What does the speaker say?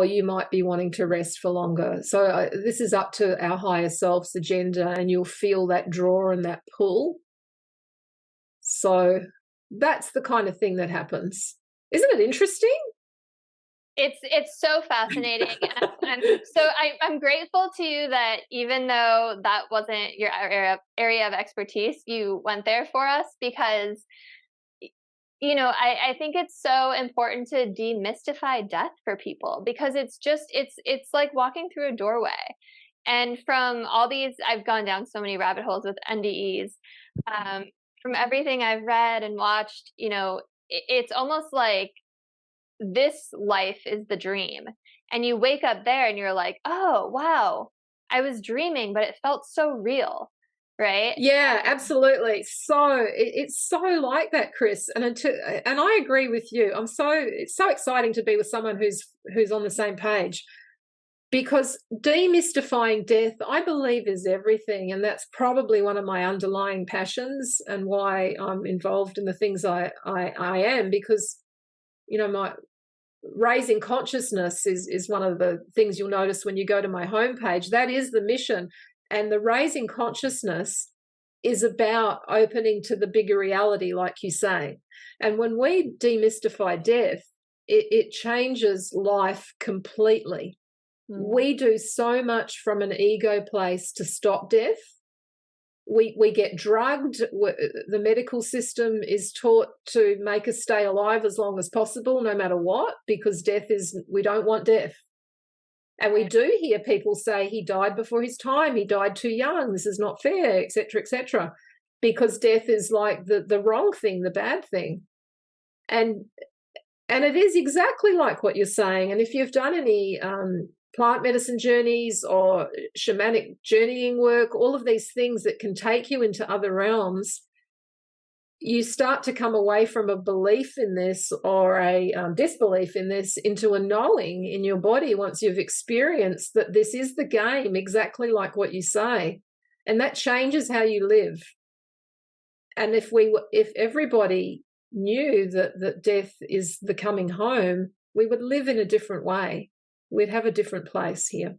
or you might be wanting to rest for longer. So this is up to our higher self's agenda, and you'll feel that draw and that pull. So that's the kind of thing that happens. Isn't it interesting? It's so fascinating. And so I'm grateful to you that even though that wasn't your area of expertise, you went there for us, because I think it's so important to demystify death for people, because it's like walking through a doorway. And from all these, I've gone down so many rabbit holes with NDEs. From everything I've read and watched, it's almost like this life is the dream. And you wake up there and you're like, oh, wow, I was dreaming, but it felt so real. Right? Yeah, absolutely. So it's so like that, Kris. And I agree with you. It's so exciting to be with someone who's on the same page, because demystifying death, I believe, is everything. And that's probably one of my underlying passions and why I'm involved in the things I am, because, my raising consciousness is one of the things you'll notice when you go to my homepage. That is the mission. And the raising consciousness is about opening to the bigger reality, like you say. And when we demystify death, it changes life completely. We do so much from an ego place to stop death. We get drugged. The medical system is taught to make us stay alive as long as possible, no matter what, because we don't want death. And we do hear people say he died before his time, he died too young, this is not fair, etc., because death is like the wrong thing, the bad thing. And it is exactly like what you're saying. And if you've done any plant medicine journeys or shamanic journeying work, all of these things that can take you into other realms, you start to come away from a belief in this or a disbelief in this into a knowing in your body once you've experienced that this is the game, exactly like what you say. And that changes how you live. And if everybody knew that death is the coming home, we would live in a different way. We'd have a different place here.